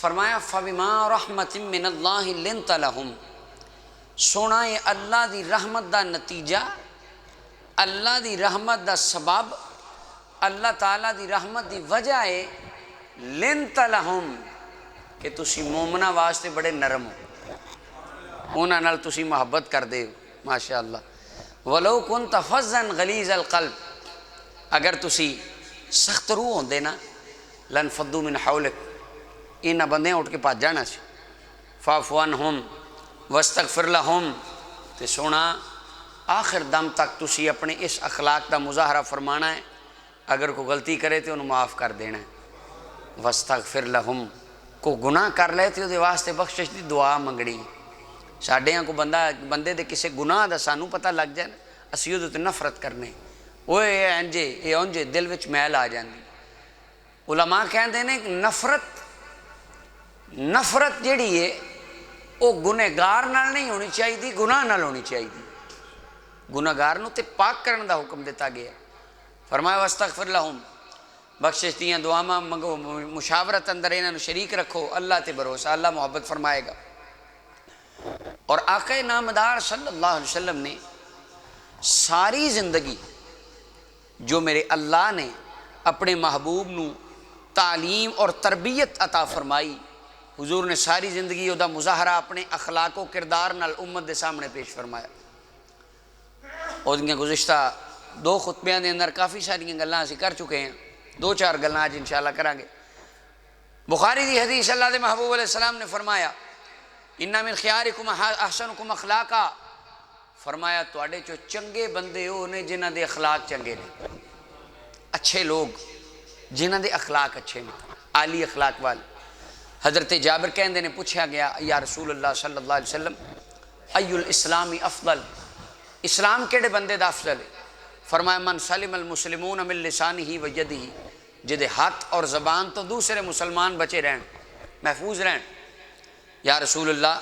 فرمایا فَبِمَا رَحْمَةٍ مِّنَ اللَّهِ لِنْتَ لَهُمْ، سونا یہ اللہ دی رحمت دا نتیجہ، اللہ دی رحمت دا سبب، اللہ تعالیٰ دی رحمت دی وجہ ہے لِنْتَ لَهُمْ کہ تسی مومنہ واسطے بڑے نرم ہو، انہاں نال تسی محبت کر دے ہو ماشاءاللہ۔ وَلَوْ كُنْتَ فَظًّا غَلِيظَ الْقَلْبِ، اگر تسی سخت روح ہوندے نا لَانْفَضُّوا مِنْ حَوْلِكَ، انہاں بندے اٹھ کے پاس جانا سی۔ فَاعْفُ عَنْهُمْ وَاسْتَغْفِرْ لَهُمْ، تے سونا آخر دم تک تسی اپنے اس اخلاق دا مظاہرہ فرمانا ہے، اگر کوئی غلطی کرے تو انہوں معاف کر دینا ہے۔ وَاسْتَغْفِرْ لَهُمْ، کو گناہ کر لے تو دے واسطے بخشش دی دعا منگڑی۔ ساڑھے ہاں کو بندے دے کسے گناہ دا سانو پتہ لگ جائے اسی وہ تے نفرت کرنے، وہ اے انجے اے انجے دل وچ میل آ جاندی۔ علماء کہندے نے نفرت جیڑی ہے وہ گنہگار نال نہیں ہونی چاہیے دی، گناہ نال ہونی چاہیے دی۔ گنہگار نو تے پاک کرن دا حکم دیتا گیا ہے۔ فرمایا واستغفر لہم، بخشش دیاں دعاواں منگو، مشاورت اندر انہاں نو شریک رکھو، اللہ تے بھروسہ، اللہ محبت فرمائے گا۔ اور آقا نامدار صلی اللہ علیہ وسلم نے ساری زندگی جو میرے اللہ نے اپنے محبوب نو تعلیم اور تربیت عطا فرمائی، حضور نے ساری زندگی دا مظاہرہ اپنے اخلاق و کردار نال امت دے سامنے پیش فرمایا۔ اور ان کے گزشتہ دو خطبیاں دے اندر کافی ساری گلاں اسی کر چکے ہیں، دو چار گلاں آج انشاءاللہ کریں گے۔ بخاری دی حدیث اللہ دے محبوب علیہ السلام نے فرمایا اِنَّ مِنْ خِيَارِكُمْ أَحْسَنُكُمْ أَخْلَاقًا، فرمایا تواڈے چو چنگے بندے ہو نے جنہاں دے اخلاق چنگے نے، اچھے لوگ جنہاں دے اخلاق اچھے نے، عالی اخلاق والے۔ حضرت جابر کہندے نے پوچھا گیا یا رسول اللہ صلی اللہ علیہ وسلم ای الاسلام افضل، اسلام کیڑے بندے دا افضل ہے؟ فرمایا من سلم المسلمون من لسانہ و یدہ، جدے ہاتھ اور زبان تو دوسرے مسلمان بچے رہن، محفوظ رہن۔ یا رسول اللہ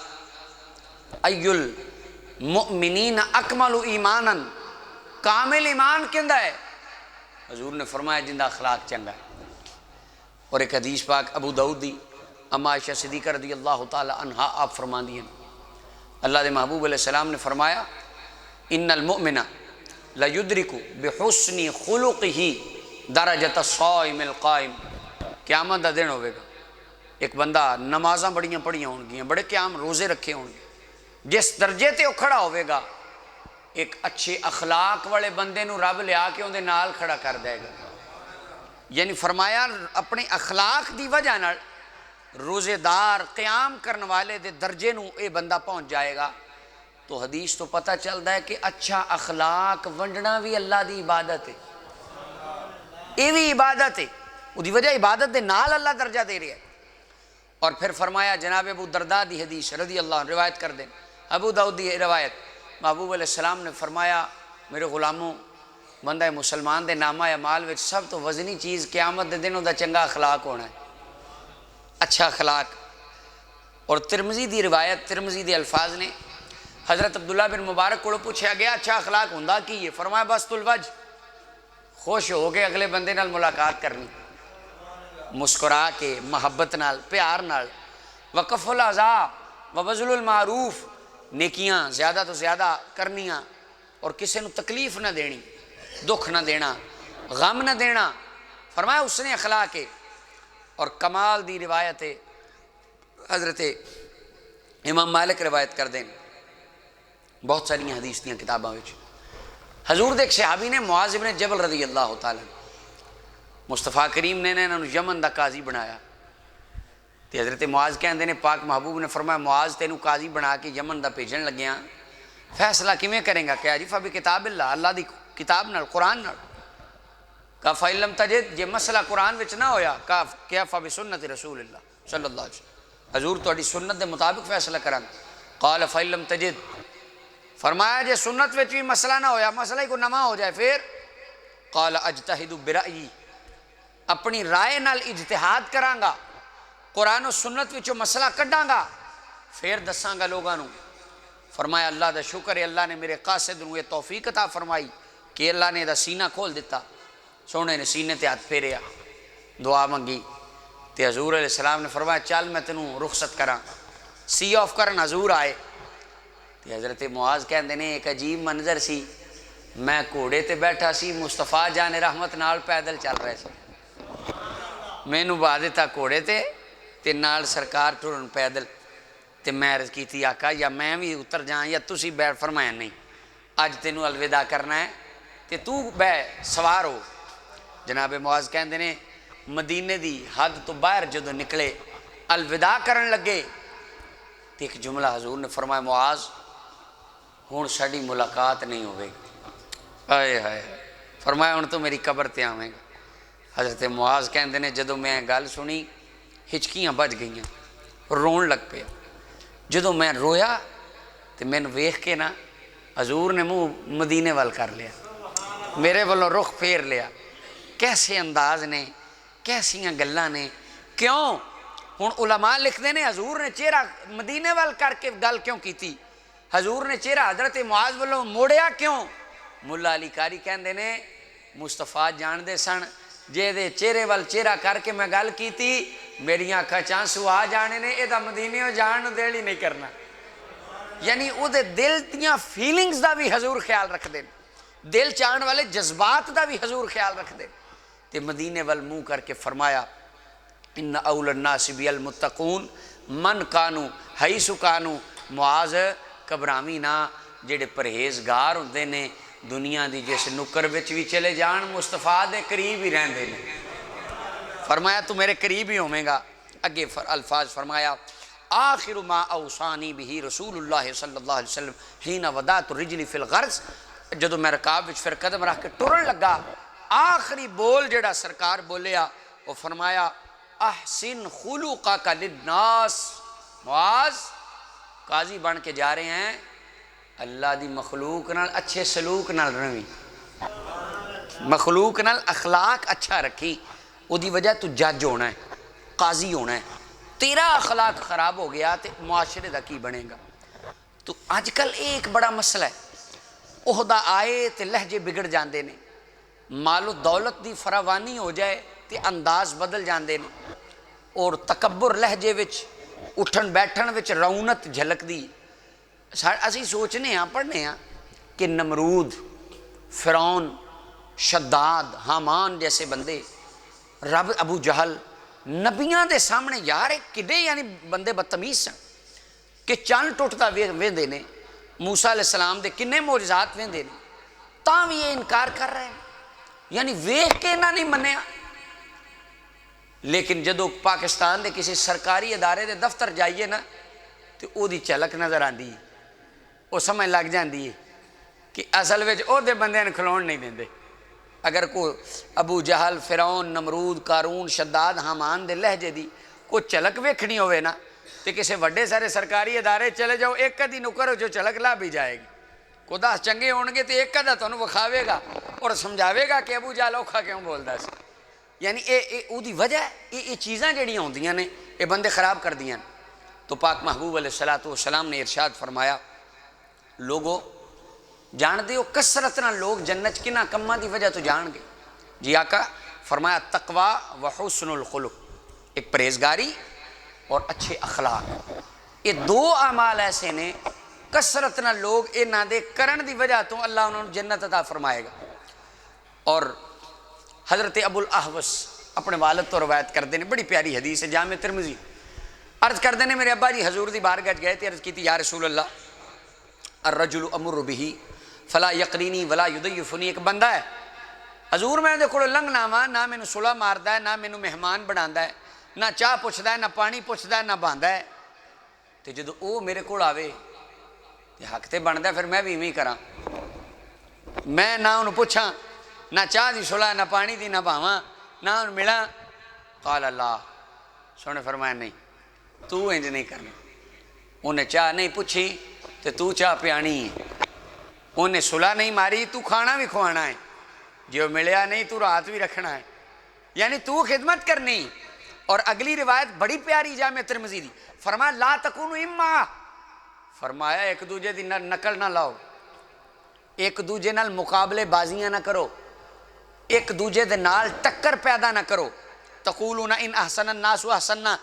ای المؤمنین اکمل ایمانا، کامل ایمان کندہ ہے؟ حضور نے فرمایا جندہ اخلاق چنگا ہے۔ اور ایک حدیث پاک ابو داؤد دی اما عائشہ صدیقہ رضی اللہ تعالی عنہا آپ فرمان دیئے، اللہ دے محبوب علیہ السلام نے فرمایا ان المؤمن لیدرک بحسن خلقہ درجۃ الصائم القائم، قیامت دا دن ہوئے گا ایک بندہ نمازاں بڑیاں پڑھیاں ہون گیاں، بڑے قیام روزے رکھے ہون گے، جس درجے تے وہ کھڑا ہوئے گا ایک اچھے اخلاق والے بندے نو رب لیا کے اندے نال کھڑا کر دے گا۔ یعنی فرمایا اپنے اخلاق دی وجہ نال روزے دار قیام کرنے والے دے درجے نو اے بندہ پہنچ جائے گا۔ تو حدیث تو پتہ چلتا ہے کہ اچھا اخلاق ونڈنا بھی اللہ دی عبادت ہے، یہ بھی عبادت ہے، وہ دی وجہ عبادت دے نال اللہ درجہ دے رہے ہیں۔ اور پھر فرمایا جناب ابو درداء دی حدیث رضی اللہ عنہ روایت کر دیں، ابو داؤد دی روایت، محبوب علیہ السلام نے فرمایا میرے غلاموں بندہ مسلمان دے نامہ اعمال وچ سب تو وزنی چیز قیامت دے دنوں دا چنگا اخلاق ہونا ہے، اچھا اخلاق۔ اور ترمذی دی روایت، ترمذی دے الفاظ نے حضرت عبداللہ بن مبارک کو پوچھا گیا اچھا اخلاق ہوندا کی ہے؟ فرمایا بسط الوجہ، خوش ہو کے اگلے بندے نال ملاقات کرنی، مسکرا کے محبت نال پیار نال، وقف الاذی وبذل المعروف، نیکیاں زیادہ تو زیادہ کرنیاں اور کسی نو تکلیف نہ دینی، دکھ نہ دینا، غم نہ دینا، فرمایا اس نے اخلاق ہے۔ اور کمال دی روایت ہے حضرت امام مالک روایت کر دیں، بہت ساری حدیث دیاں کتاباں وچ حضور دے ایک صحابی نے معاذ بن جبل رضی اللہ تعالیٰ مصطفیٰ کریم نے انہوں نے یمن دا قاضی بنایا، تے حضرت معاذ کہندے نے پاک محبوب نے فرمایا معاذ تینوں قاضی بنا کے یمن دا بھیجن لگیاں، فیصلہ کیویں کریں گا؟ کہ جی فبی کتاب اللہ دی کتاب نال، قرآن نال۔ کہا فَإِن لَمْ تَجِدْ، یہ مسئلہ قرآن وچ نہ ہویا، کہا کیا فبی سنت رسول اللہ صلی اللہ علیہ وسلم، حضور تہاڈی سنت دے مطابق فیصلہ کراں۔ قال فَإِن لَمْ تَجِدْ، فرمایا جے سنت وچ بھی مسئلہ نہ ہویا، مسئلہ ہی کوئی نواں ہو جائے پھر؟ قال اجتہد برأیی، اپنی رائے نال اجتہاد کراں گا، قرآن و سنت وچوں مسئلہ کڈاں گا، پھر دساں گا لوگاں نو۔ فرمایا اللہ دا شکر ہے، اللہ نے میرے قاصد نو یہ توفیق عطا فرمائی کہ اللہ نے دا سینہ کھول دیتا، سونے نے سینے تے ہاتھ پھیریا، دعا منگی، تو حضور علیہ السلام نے فرمایا چل میں تینوں رخصت کراں، سی آف کرن حضور آئے۔ تو حضرت معاذ کہندے نے ایک عجیب منظر سی، میں گھوڑے تے بیٹھا سی، مصطفیٰ جان رحمت نال پیدل چل رہے سی، مینوں بہا دتا گھوڑے تے نال سرکار ٹرن پیدل۔ تے میں عرض کیتی آقا یا میں بھی اتر جاں یا تسی بیٹھ، فرمایا نہیں اج تینوں الوداع کرنا ہے تے تو بہ سوار ہو۔ جناب معاذ کہندے نے مدینے دی حد تو باہر جدو نکلے الوداع کرن لگے تو ایک جملہ حضور نے فرمایا معاذ ہن ساڈی ملاقات نہیں ہوئے گی۔ آئے ہائے، فرمایا ہن تو میری قبر تے آویں گا۔ حضرت معاذ کہندے نے جدو میں گل سنی ہچکیاں بج گئیاں، رون لگ پیا۔ جدو میں رویا تو مینوں ویکھ کے نا حضور نے منہ مدینے وال کر لیا، میرے والوں رخ پھیر لیا۔ کیسے انداز نے، کیسیاں گلاں نے، کیوں ہن علماء لکھتے ہیں حضور نے چہرہ مدینے وال کر کے گل کیوں کیتی، حضور نے چہرہ حضرت معاذ والوں موڑیا کیوں؟ ملا علی قاری کہندے نے مصطفیٰ جان دے سن جے دے چہرے وال چہرہ کر کے میں گل کیتی میریاں اکھاں چانسو آ جانے نے، اے دا مدینے جان دل ہی نہیں کرنا۔ یعنی او دے دل دیاں فیلنگز دا بھی حضور خیال رکھ دے، دل چاہن والے جذبات دا بھی حضور خیال رکھ دے۔ تے مدینے وال منہ کر کے فرمایا ان اول الناس بی المتقون من کانو حیث کانو، معاذ گھبراویں نہ، جڑے پرہیزگار ہوندے نے دنیا دی جس نکر وچ بھی چلے جان مصطفیٰ دے قریب ہی رہندے نے۔ فرمایا تو میرے قریب ہی ہوویں گا۔ اگے الفاظ فرمایا آخر ما اوصانی بہ رسول اللہ صلی اللہ علیہ وسلم حین وضعت رجلی فی الغرز، جدو میں رکاب وچ پھر قدم رکھ کے ٹرن لگا آخری بول جڑا سرکار بولیا وہ فرمایا احسن خلقک للناس، معاذ قاضی بن کے جا رہے ہیں، اللہ دی مخلوق نال اچھے سلوک نال رویں، مخلوق نال اخلاق اچھا رکھی، او دی وجہ تو جج ہونا ہے، قاضی ہونا ہے۔ تیرا اخلاق خراب ہو گیا تو معاشرے دا کی بنے گا؟ تو آج کل ایک بڑا مسئلہ ہے، عہدہ آئے تو لہجے بگڑ جاندے نے، مال و دولت دی فراوانی ہو جائے تو انداز بدل جاندے نے، اور تکبر لہجے وچ اٹھن بیٹھن وچ رونت جھلک دی۔ اسی سوچنے ہاں پڑھنے ہاں کہ نمرود، فرعون، شداد، حامان جیسے بندے، رب ابو جہل نبیاں دے سامنے یار کڈے یعنی بندے بدتمیز سن کہ چن ٹوٹتا ویندے نے، موسیٰ علیہ السلام دے کنے معجزات ویندے نے، تاں بھی یہ انکار کر رہے ہیں، یعنی ویکھ کے نہ نہیں منیا۔ لیکن جدو پاکستان دے کسی سرکاری ادارے دے دفتر جائیے نا تو او دی چلک نظر آندی ہے، وہ سمجھ لگ جاندی ہے کہ اصل وچ او دے بندے نے کھلون نہیں دیندے۔ اگر کوئی ابو جہل، فرعون، نمرود، قارون، شداد، حامان دے لہجے دی کوئی چلک ویکھنی ہوئے نا تو کسی وڈے سارے سرکاری ادارے چلے جاؤ، ایک کدی نکر ہو جو چلک لا بھی جائے گی، کو 10 چنگے ہون گے تو ایک کدا تانوں وکھاوے گا اور سمجھاوے گا کہ ابو جہل اوکھا کیوں بولدا سی۔ یعنی او دی وجہ یہ چیزاں جڑیاں ہوندیاں نے یہ بندے خراب کر دیاں۔ تو پاک محبوب علیہ السلام نے ارشاد فرمایا لوگو جان دیو کثرت نہ لوگ جنت کنہ کماں دی وجہ تو جان گے؟ جی آقا، فرمایا تقوی و حسن الخلق، ایک پرہیزگاری اور اچھے اخلاق، یہ 2 اعمال ایسے نے کثرت نہ لوگ انہاں دے کرن دی وجہ تو اللہ انہوں نے جنت عطا فرمائے گا۔ اور حضرت ابو الاحوص اپنے والد تو روایت کر دینے، بڑی پیاری حدیث ہے جامع ترمذی، عرض کر دینے میرے ابا جی حضور دی بارگاہ گئے تھے، عرض کی تھی یا رسول اللہ الرجل امر بہ فلا یقرینی ولا یضیفنی، ایک بندہ ہے حضور میں دے کول لنگنا وا، نہ مینوں صلح ماردا ہے، نہ مینوں مہمان بنادا ہے، نہ چاہ پوچھدا ہے، نہ پانی پوچھدا ہے، نہ باندا ہے، تے جدو او میرے کول آوے تے حق تے بندا ہے پھر میں بھی ایویں کراں، میں نہ انہوں پوچھاں، نہ چاہ دی صلح، نہ پانی دی، نہ باواں، نہ انہوں ملاں۔ قال اللہ، سونے فرمایا نہیں تو انج نہیں کرنا، انہیں چاہ نہیں پوچھی تے تو چاہ پیانی ہے، انہیں صلح نہیں ماری تو کھانا بھی کھوانا ہے، جو ملیا نہیں تو رات بھی رکھنا ہے، یعنی تو خدمت کرنی۔ اور اگلی روایت بڑی پیاری جامع ترمذی دی، فرمایا لا تکونوا اما، فرمایا ایک دوجے دی نقل نہ لاؤ، ایک دوجے نال مقابلے بازیاں نہ کرو، ایک دوجے دے نال ٹکر پیدا نہ کرو، تقولون ان احسن الناس احسننا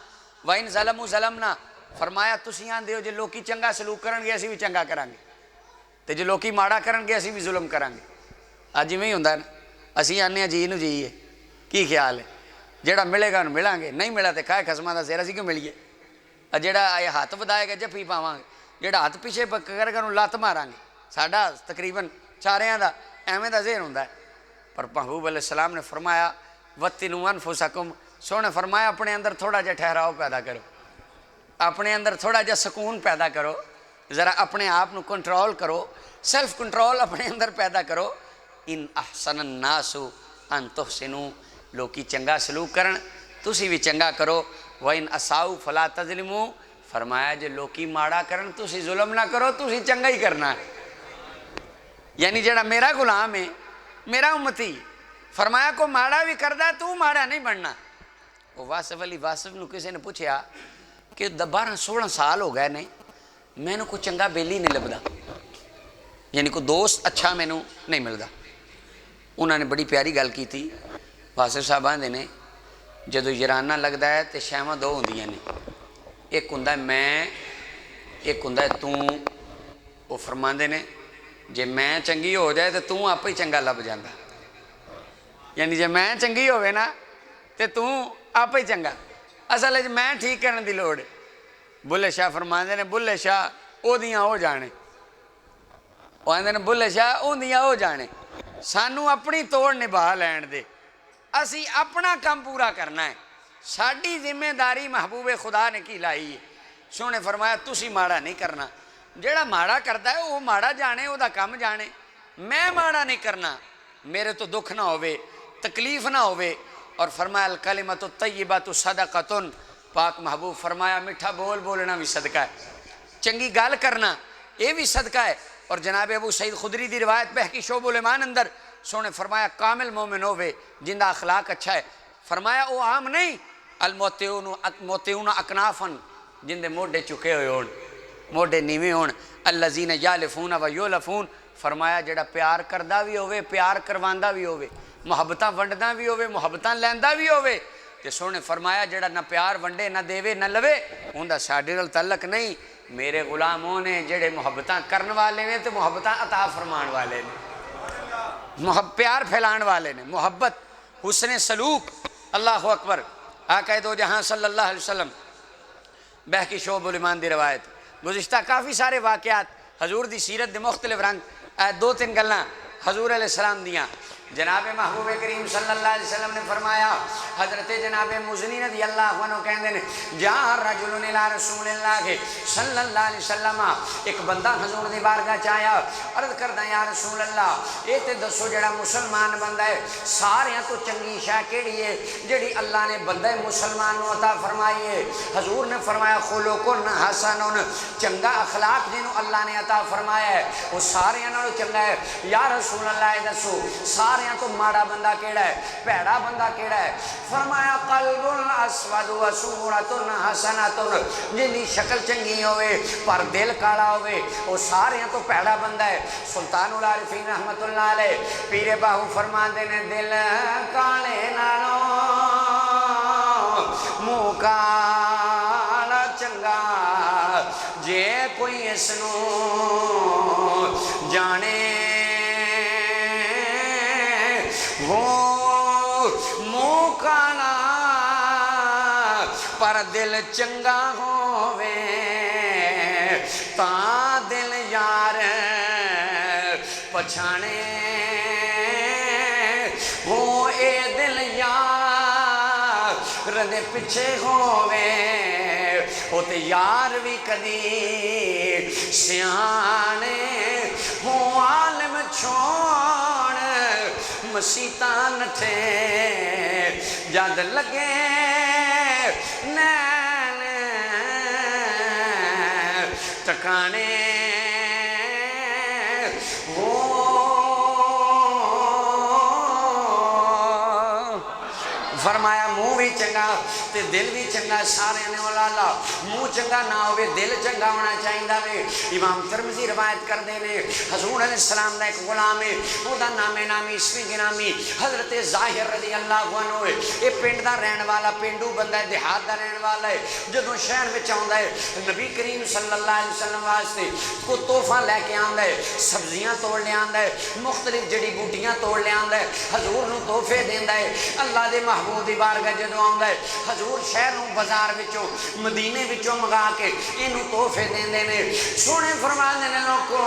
وان ظلموا ظلمنا. فرمایا تسی آندے ہو جے لوکی چنگا سلوک کرن گے اسی بھی چنگا کریں گے, تے جے لوکی ماڑا کرن گے اسی بھی ظلم کریں گے. اج میں ہی ہوندا ہے نا, اسی آنے جی نو جیے, کی خیال ہے؟ جیڑا ملے گا انہوں ملیں گے, نہیں ملا تے کھائے خسماں دا سیر اسی کیوں ملیے. جیڑا یہ ہاتھ ودائے گا جفی پاواں گے, جیڑا ہاتھ پیچھے کرے گا انہوں لت ماراں گے. ساڈا تقریباً چاریاں دا ایویں دا ذہن ہوندا ہے. پر محبوب علیہ السلام نے فرمایا وَتِّنُوا أَنفُسَكُمْ, سونے فرمایا اپنے اندر تھوڑا جا ٹھہراؤ پیدا کرو, اپنے اندر تھوڑا جا سکون پیدا کرو, ذرا اپنے آپ نو کنٹرول کرو, سیلف کنٹرول اپنے اندر پیدا کرو. ان احسن الناس ان تحسنوا, لوکی چنگا سلوک کرن تسی بھی چنگا کرو. وَإِنْ أَسَاءُوا فَلَا تَظْلِمُوا, فرمایا جے لوکی ماڑا کرن تسی ظلم نہ کرو, تسی چنگا ہی کرنا ہے. یعنی جڑا میرا غلام ہے, میرا امتی, فرمایا کو ماڑا بھی کردہ تو ماڑا نہیں بننا. وہ واصف علی واصف نو کسی نے پوچھیا کہ 12-16 سال ہو گئے نہیں میں نے کوئی چنگا بیلی نہیں لبدا, یعنی کوئی دوست اچھا میں نے نہیں ملدا. انہوں نے بڑی پیاری گل کی تھی. واصف صاحب آندے نے جدو یرانہ لگدا ہے تو شہواں دو ہوندیاں نے, ایک ہوندا ہے میں, ایک ہوندا ہے توں. وہ فرماندے نے جے میں چنگی ہو جائے تو توں آپ ہی چنگا لب جاندا, یعنی جے میں چنگی ہوئے نا تو توں آپ ہی چنگا. اصل ہے میں ٹھیک کرنے دی لوڑ. بلے شاہ فرماندے نے بلے شاہ او دیاں ہو جانے, وہ آندے نے بلے شاہ او دیاں ہو جانے, سانو اپنی توڑ نبھا لین دے, اسی اپنا کام پورا کرنا ہے. ساڈی ذمہ داری محبوب خدا نے کی لائی ہے. سونے فرمایا تسی ماڑا نہیں کرنا, جیڑا ماڑا کرتا ہے وہ ماڑا جانے, وہ دا کام جانے. میں ماڑا نہیں کرنا, میرے تو دکھ نہ ہوئے, تکلیف نہ ہوئے. اور فرمایا الکلمۃ الطیبۃ صدقۃ, پاک محبوب فرمایا میٹھا بول بولنا بھی صدقہ ہے, چنگی گال کرنا یہ بھی صدقہ ہے. اور جناب ابو سعید خدری دی روایت بہقی شعب الایمان اندر سونے فرمایا کامل مومن ہوئے جندہ اخلاق اچھا ہے. فرمایا وہ عام نہیں, الموتیون اکنافن, جندے موڈے چکے ہوئے ہون, موڈے نیوے ہون. الذین یالفون و یولفون, فرمایا جڑا پیار کردہ بھی ہوئے, پیار کرواندہ بھی ہوئے, محبتاں ونڈدہ بھی ہوئے, محبتاں لیندہ بھی ہوئے. تے سونے فرمایا جڑا نہ پیار ونڈے نہ دیوے نہ لوے, ہوندہ ساڈے نال تعلق نہیں. میرے غلاموں نے جڑے محبتاں کرن والے نے تو محبتاں عطا فرمان والے نے, پیار پھیلان والے نے, محبت حسن سلوک. اللہ اکبر. آقا دو جہاں صلی اللہ علیہ وسلم بہقی شعب الایمان دی روایت, گزشتہ کافی سارے واقعات حضور دی سیرت دے مختلف رنگ, 2-3 گلاں حضور علیہ السلام دیاں. جناب محبوب کریم صلی اللہ علیہ وسلم نے فرمایا, حضرت جناب مزنی رضی اللہ عنہ کہندے نے جا رجل الی رسول اللہ صلی اللہ علیہ وسلم, ایک بندہ حضور دی بارگاہ چایا, عرض کردا یا رسول اللہ اے تے دسو جڑا مسلمان بندہ ہے ساریاں تو چنگی شے کیڑی ہے جڑی اللہ نے بندہ مسلمان نو عطا فرمائی ہے؟ حضور نے فرمایا خلق حسن, چنگا اخلاق جنوں اللہ نے عطا فرمایا ہے وہ ساریاں نالوں چنگا ہے. یا رسول اللہ دسو ساریاں تو ماڑا بندہ کیڑا ہے, پیڑا بندہ کیڑا ہے؟ فرمایا قلب اسود و صورت حسنۃ, جنی شکل چنگی ہوئے پر دل کالا ہوئے وہ ساریاں تو پیڑا بندہ ہے. سلطان العارفین رحمت اللہ علیہ پیر باہو فرماندے نے دل کالے نالوں منہ کالا چنگا, جے کوئی اس نو جانے وہ منہ کالا پر دل چنگا ہووے, تا دل یار پچھانے ہو, اے دل یار دے پچھے ہووے, ہو تے یار بھی کدی سیانے ہو. عالم چھوڑ مسیتاں نٹھے جد لگے نین ٹکانے ہو. فرمایا منہ بھی چنگا تے دل بھی چنگا سارے نے والا منہ چنگا نہ ہوئے دل چنگا ہونا چاہیے وے۔ امام ترمذی روایت کر دینے حضور علیہ السلام دا ایک غلام ہے وہ دا نامی اسمی گرامی حضرت ظاہر رضی اللہ عنہ ہے۔ یہ پنڈ دا رہن والا پنڈو بندہ ہے، دیہات دا رہن والا ہے۔ جدوں شہر میں آندا ہے نبی کریم صلی اللہ علیہ وسلم واسطے کو تحفہ لے کے آندا ہے، سبزیاں توڑ لے آندا ہے، مختلف جڑی بوٹیاں توڑ لے آندا ہے، حضور نو تحفے دیندا ہے۔ اللہ دے محبوب دی بارگاہ جدوں آندا ہے حضور شہر نو بازار وچوں مدینے وچوں منگا کے اینو تحفے دیندے نے۔ سونے فرماندے نے لوکو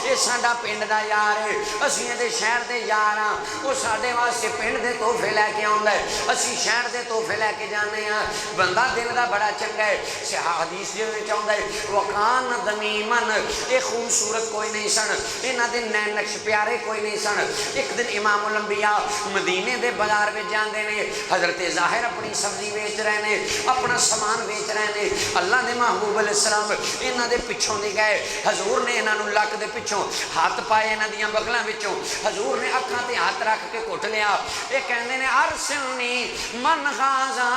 یہ ساڈا پنڈ دا یار ہے، اسی دے شہر دے یار ہاں، وہ ساڈے واسطے پنڈ دے تحفے لے کے آندا ہے، اسی شہر دے تحفے لے کے جانے ہاں۔ بندہ دل دا بڑا چنگا ہے۔ حدیث دے وچ آندا ہے وکان دمیمن، یہ خوبصورت کوئی نہیں سن، انہاں دے نین نقش پیارے کوئی نہیں سن۔ ایک دن امام الانبیاء مدینے دے بازار وچ جاندے نے، حضرت ظاہر اپنی سبزی بیچ رہے نے، اپنا سامان بیچ رہے نے۔ اللہ دے محبوب علیہ السلام انہاں دے پچھوں دی گئے، حضور نے انہاں نو لک دے پچھوں ہاتھ پائے انہاں دیاں بغلاں وچوں، حضور نے اکھاں تے ہاتھ رکھ کے گھٹ لیا۔ یہ کہندے نے ارسلنی من غازا،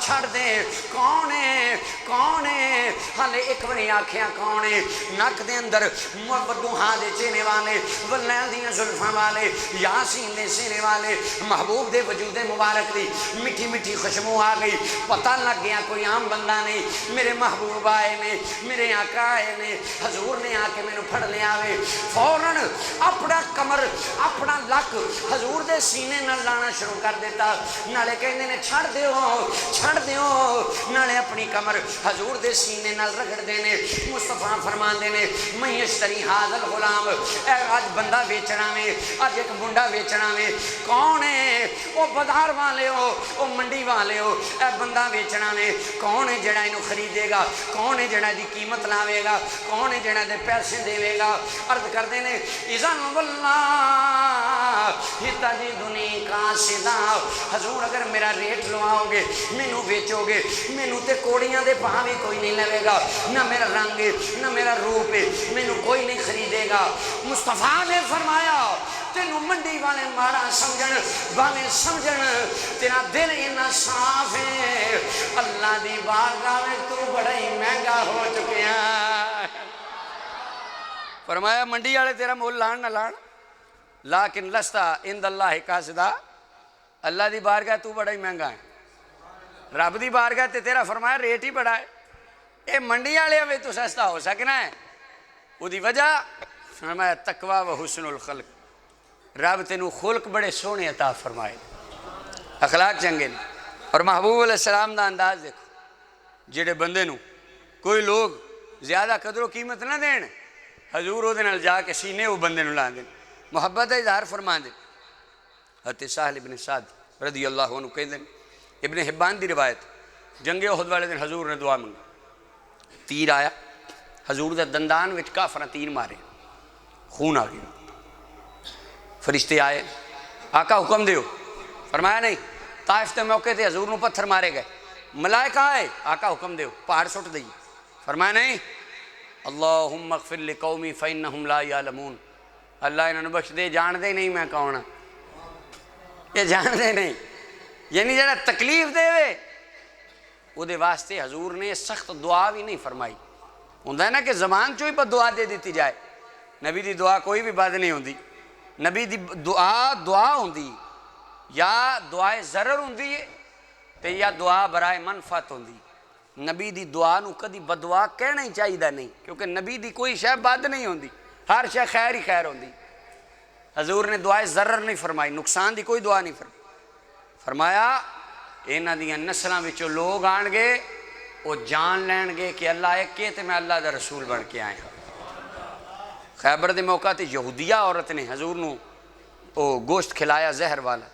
چھڑ دے کون ہے کون ہے، ہلے ایک باری آکھیاں کون ہے، نک دے اندر وڈوہاں دے چینے والے، ولیل دیاں زلفاں والے، یاسین دے سینے والے، محبوب دے وجود مبارک دی میٹھی میٹھی خوشبو آ گئی۔ پتہ لگ گیا کوئی عام بندہ نہیں، میرے محبوب آئے نے، میرے آقا آئے نے۔ حضور نے آ کے مینوں پھڑ لیا وے، فوراً اپنا کمر اپنا لک حضور دے سینے نال لانا شروع کر دیتا، نالے کہندے نے چھڑ دیو، نالے اپنی کمر حضور دے سینے نال رگڑ دینے۔ مصطفیٰ فرماندے نے میں یشتری ھذا الغلام، اے آج بندہ بیچنا میں، آج ایک منڈا بیچنا میں، کون ہے وہ بازار والے ہو وہ منڈی والے ہو، اے بندہ بیچنا میں، کون ہے جڑا انہوں خریدے گا، کون ہے جڑا دی قیمت لاوے گا، کون ہے جڑا دے پیسے دے گا۔ عرض کر دینے اذن واللہ تجدنی قاصدا، حضور اگر میرا ریٹ لواؤ گے، مینوں بیچو گے، مینوں تے کوڑیاں دے پاں بھی کوئی نہیں لے گا، نہ میرا رنگ ہے نہ میرا روپ ہے، مینوں کوئی نہیں خریدے گا۔ مصطفیٰ نے فرمایا تینوں منڈی والے مارا سمجھن بانے سمجھن، تیرا دل اتنا صاف ہے، اللہ دی بارگاہ میں تو بڑا ہی مہنگا ہو چکے ہیں۔ فرمایا منڈی والے تیرا مول لان نہ لان، لیکن لستا عند اللہ قاصدا، اللہ دی بارگاہ تو بڑا ہی مہنگا ہے، رب دی بارگاہ تے تیرا فرمایا ریٹ ہی بڑا ہے۔ اے منڈی والے میں تو سستا ہو سکنا ہے، وہ دی وجہ فرمایا تقوی و حسن الخلق، رب تینوں خلق بڑے سونے عطا فرمائے، اخلاق چنگے نے۔ اور محبوب علیہ السلام دا انداز دیکھو، جڑے بندے نو کوئی لوگ زیادہ قدر و قیمت نہ دین، حضور او دے نال جا کے سینے وہ بندے نو لا دین، محبت اظہار فرما دے۔ حضرت سہل ابن سعد رضی اللہ عنہ کہہ دیں، ابن حبان دی روایت، جنگ احد والے دن حضور نے دعا منگی، تیر آیا حضور دے دندان وچ کافراں تیر مارے، خون آ گیا، فرشتے آئے، آقا حکم دیو، فرمایا نہیں، طائف تے موقع تے حضور نو پتھر مارے گئے، ملائکہ آئے، آقا حکم دیو پہاڑ سٹ دئی، فرمایا نہیں، اللہم اغفر لقومی فإنہم لا یعلمون، اللہ انہوں بخش دے، جان دے نہیں میں کون ہاں، یہ جان دے نہیں، یعنی جڑا تکلیف دے وے وہ دے واسطے حضور نے سخت دعا بھی نہیں فرمائی۔ ہوندہ ہے نا کہ زمان چوئی پر دعا دے دیتی جائے، نبی دی دعا کوئی بھی بات نہیں ہوندی، نبی دی دعا ہوندی، یا دعائے ضرر ہوندی ہے تے یا دعا برائے منفعت ہوندی۔ نبی دی دعا نو کدی بدعا کہنا ہی چاہیے نہیں، کیونکہ نبی دی کوئی شے بد نہیں ہوندی، ہر شے خیر ہی خیر ہوندی۔ حضور نے دعائے ضرر نہیں فرمائی، نقصان دی کوئی دعا نہیں فرمائی، فرمایا انہاں دیاں نسلاں وچوں لوگ آن گے وہ جان لین گے کہ اللہ ایک کے تے میں اللہ دا رسول بن کے آئے ہوں۔ خیبر دے موقع تے یہودیہ عورت نے حضور نو وہ گوشت کھلایا زہر والا،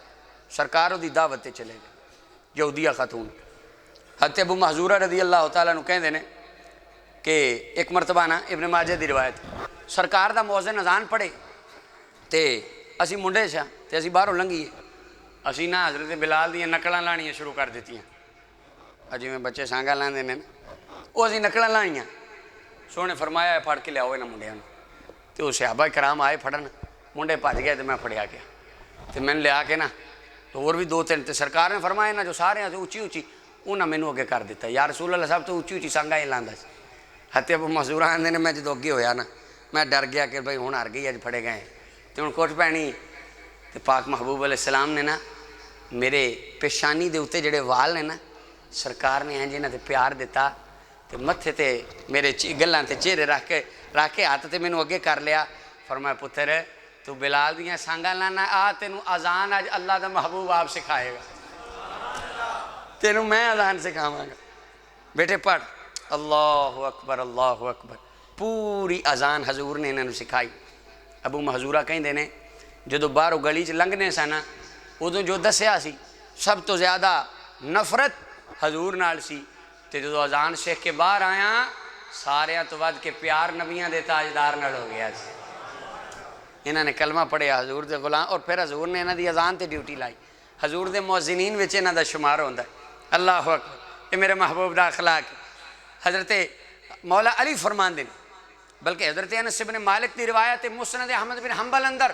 سرکاروں دی دعوت تے چلے گئے، یہودیہ خاتون۔ حضرت ابو محذورہ رضی اللہ تعالیٰ نو کہندے نے کہ ایک مرتبہ نا ابن ماجہ دی روایت، سرکار دا مؤذن اذان پڑھے تے اسی منڈے سے تے اسی باہروں لنگھیے، اسی نا حضرت بلال دیاں نکلاں لانیاں شروع کر دیتی ہیں، اجی میں بچے سانگا لاندے نے وہ اسی نکلاں لانیاں، سونے فرمایا پھڑ کے لیاؤ انہاں منڈیاں نو، تے وہ صحابہ کرام آئے پھڑن، منڈے بھج گئے تے میں پھڑیا گیا، تے میں لیا کے نا تو اور بھی 2-3 تے سرکار نے فرمایا نا جو سارے ہیں اچھی اچھی انہاں مینوں اگے کر دیتا یا رسول اللہ صاحب تو اچھی اچھی سانگا ہی لاندا سی ہتے ابو محذور آندے نے میں جدو اگے ہویا نا میں ڈر گیا کہ بھائی ہن ہر گئی اج پھڑے گئے تے ہن کٹ پینی تے پاک محبوب علیہ السلام نے نا میرے پیشانی دے اوتے جڑے وال نے نا سرکار نے انج انہاں تے پیار دیتا تے متھے تے میرے گلاں تے چہرے رکھ کے ہاتھ تے مینوں اگے کر لیا فرمایا پتر تو بلال دیاں سانگاں لانا آ تینوں اذان اج اللہ دا محبوب آپ سکھائے گا تینوں میں اذان سکھاواں گا بیٹے پڑھ اللہ اکبر اللہ اکبر پوری اذان حضور نے انہاں نوں سکھائی ابو محذورہ کہندے نے جدو باہروں گلی چ لنگنے سا نا ادو جو دسیا سی سب تو زیادہ نفرت حضور نال سی تے جدو اذان سیکھ کے باہر آیا ساریاں تو ود کے پیار نبیاں دے تاجدار نال ہو گیا سی انہاں نے کلمہ پڑھیا حضور دے غلام اور پھر حضور نے انہاں دی اذان تے ڈیوٹی لائی حضور دے مؤذنین وچ انہاں دا شمار ہوندا ہے اللہ اکبر یہ میرے محبوب دا اخلاق ہے حضرت مولا علی فرماندے نے بلکہ حضرت انس بن مالک دی روایت مسند احمد بن حنبل اندر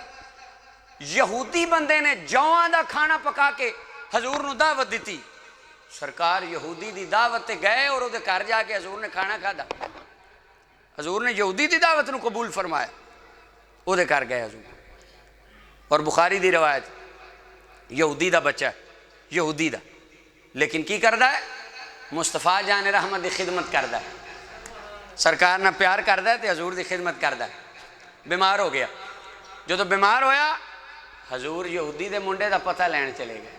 یہودی بندے نے جواں دا کھانا پکا کے حضور نو دعوت دیتی سرکار یہودی دی دعوت تے گئے اور وہ گھر جا کے حضور نے کھانا کھادا حضور نے یہودی دی دعوت نو قبول فرمایا وہ گھر گئے حضور اور بخاری دی روایت یہودی دا بچہ ہے یہودی دا لیکن کی کردا ہے مصطفیٰ جان رحمت دی خدمت کردا ہے سرکار نہ پیار کردا ہے تے حضور دی خدمت کردا ہے بیمار ہو گیا جدو بیمار ہویا حضور یہودی دے منڈے دا پتہ لین چلے گئے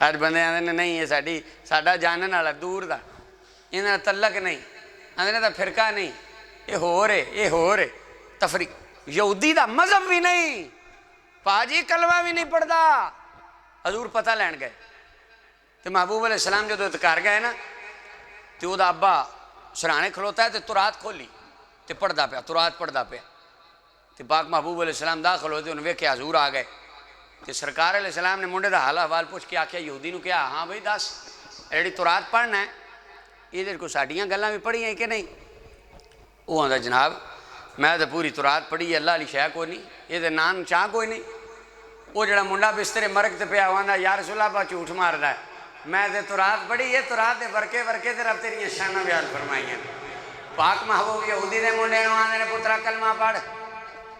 اج بندے آندے نے نہیں یہ ساڈا جانن والا دور دا انہاں دا تعلق نہیں آندے نے دا فرقہ نہیں یہ ہو رہے تفریق یہودی دا مذہب بھی نہیں پاجی کلمہ بھی نہیں پڑھدا حضور پتہ لین گئے تے محبوب علیہ السلام جدو اتکار گئے نا تے او دا ابا سرانے کھلوتا ہے تے تورات کھولی تے پڑھدا پیا تورات پڑھدا پیا تے پاک محبوب علیہ السلام داخل ہوئے تے انہوں ویکھیا حضور آ گئے تے سرکار علیہ السلام نے منڈے دا حال احوال پوچھ کے آکھیا یہودی نو کیا ہاں بھائی دس ایڑی تورات پڑھنا ہے یہ کو ساڈیاں گلاں بھی پڑھی ہیں کہ نہیں وہ آندا جناب میں تے پوری تورات پڑھی ہے اللہ علی شے کوئی نہیں یہ تے نان چاہ کوئی نہیں وہ جڑا منڈا بسترے مرگ تے پیا آندا یا رسول اللہ با جھوٹ ماردا ہے میں تے تورات پڑھی ہے تورات دے برکے تے رب تیریاں شاناں بیان فرمائیاں پاک محبوب یہودی دے منڈے نوں آندے نے پترا کلمہ پڑھ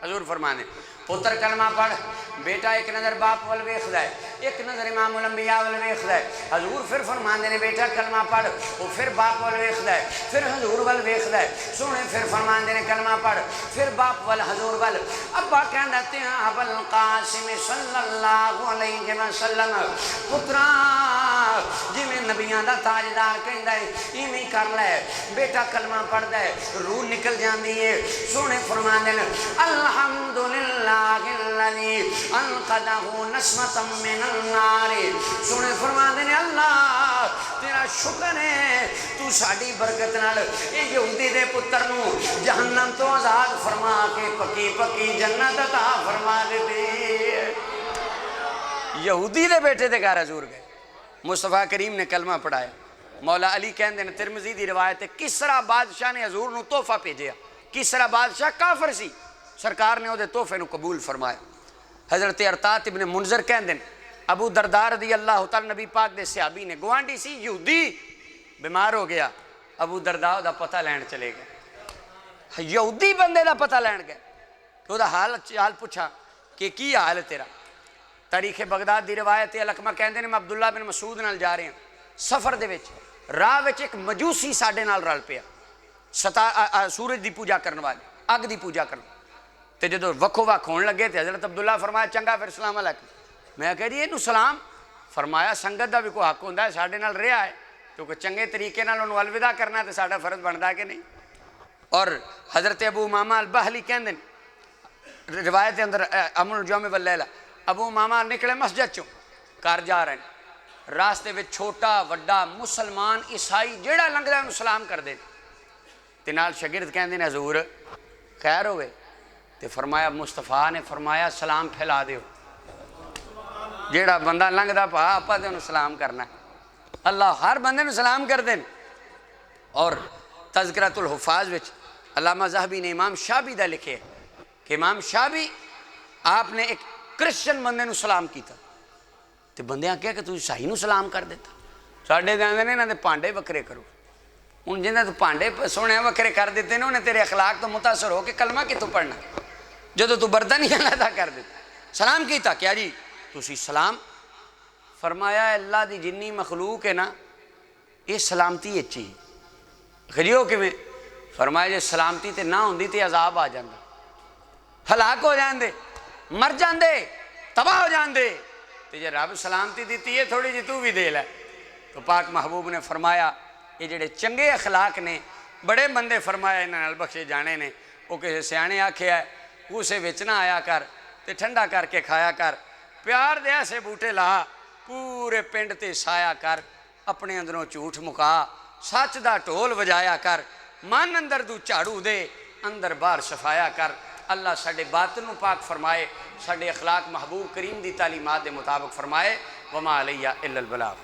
حضور فرمانے پتر کلمہ پڑھ بیٹا ایک نظر باپ ول ویکھدا ہے ایک نظر امام الانبیاء ول ویکھدا ہے حضور پھر فرماندے نے بیٹا کلمہ پڑھ وہ پھر باپ ول ویکھدا ہے پھر حضور ول ویکھدا ہے سونے پھر فرماندے نے کلمہ پڑھ پھر باپ ول حضور ول ابا کہندا تے ابو القاسم صلی اللہ علیہ وسلم پترا جویں نبیاں دا تاجدار کہندا ہے ایویں کر لے بیٹا کلمہ پڑھدا ہے روح نکل جاندی ہے سونے فرماندے نے الحمدللہ الذی انقذہ نسمۃ من النار سونے فرماندے نے اللہ تیرا شکر ہے تو ساڈی برکت نال اے یہودی دے پتر نو جہنم تو آزاد فرما کے پکی پکی جنت عطا فرما دے یہودی دے بیٹے دے گھر حضور گئے مصطفیٰ کریم نے کلمہ پڑھایا مولا علی کہندے نے ترمذی دی روایت ہے کسرا بادشاہ نے حضور نو تحفہ بھیجیا کسرا بادشاہ کافر سی سرکار نے وہ تحفے نو قبول فرمایا حضرت ارطاط ابن منذر کہندے ابو درداء رضی اللہ تعالی نبی پاک دے صحابی نے گوانڈی سی یہودی بیمار ہو گیا ابو درداء دا پتہ لین چلے گئے یہودی بندے دا پتہ لین گئے تو دا حال پوچھا کہ کی حال ہے تیرا تاریخ بغداد دی روایت علقمہ کہندے نے میں عبداللہ بن مسعود نال جا رہے ہیں سفر دے وچ راہ وچ ایک مجوسی ساڈے نال رل پیا سورج دی پوجا کرن والے اگ دی پوجا کرن تے جدو وکھو وکھ ہون لگے تے حضرت عبداللہ فرمایا چنگا پھر السلام علیکم میں کہہ رہی اینو سلام فرمایا سنگت دا بھی کوئی حق ہوندا ہے ساڈے نال رہیا ہے کیونکہ چنگے طریقے نال انہوں الوداع کرنا تے ساڈا فرض بندا ہے کہ نہیں اور حضرت ابو امامہ البہلی کہندے روایت اندر امن الجوم واللیلہ ابو امامہ نکلے مسجد چوں گھر جا رہے ہیں راستے وچ چھوٹا وڈا مسلمان عیسائی جیڑا لنگدا انہوں سلام کر دے تے نال شاگرد کہندے نے حضور خیر ہوئے تے فرمایا مصطفیٰ نے فرمایا سلام پھیلا دیو جیڑا بندہ لنگدا پا آپا دے انہوں سلام کرنا ہے اللہ ہر بندے نوں سلام کر دیں اور تذکرۃ الحفاظ وچ علامہ ذہبی نے امام شابی دا لکھے کہ امام شابی آپ نے ایک کرسچن بندے نوں سلام کیتا تو بندے آخیا کہ تھی شاہی نو سلام کر دیتا. ساڈے دے آندے نے انہاں دے پانڈے وکھرے کرو. ہوں جنہیں تو پانڈے سونے وکھرے کر دیتے نے انہیں تیرے اخلاق تو متاثر ہو کہ کلمہ کتوں پڑھنا جدو تو بردن ہی علیحدہ کر دیتا. سلام کیتا کیا جی تسی سلام. فرمایا اللہ دی جنی مخلوق ہے نا یہ سلامتی اچھی خریو کہ میں. فرمایا جی سلامتی تے نہ ہوندی تے عذاب آ جاندے ہلاک ہو جاندے مر جاندے تباہ ہو جاندے. تے جے رب سلامتی دیتی ہے تھوڑی جی تو بھی دے لے. تو پاک محبوب نے فرمایا یہ جڑے چنگے اخلاق نے بڑے بندے فرمایا انہاں نال بخشے جانے نے. وہ کسی سیانے آکھیا ہے کوسے وچ نہ آیا کر تے ٹھنڈا کر کے کھایا کر. پیار دے ایسے بوٹے لا پورے پنڈ تے سایا کر. اپنے اندروں جھوٹ مکا سچ دا ٹول وجایا کر. من اندر دو جھاڑو دے اندر باہر صفایا کر. اللہ ساڈے باطن نو پاک فرمائے ساڈے اخلاق محبوب کریم دی تعلیمات دے مطابق فرمائے. وما علیہ الا البلاغ.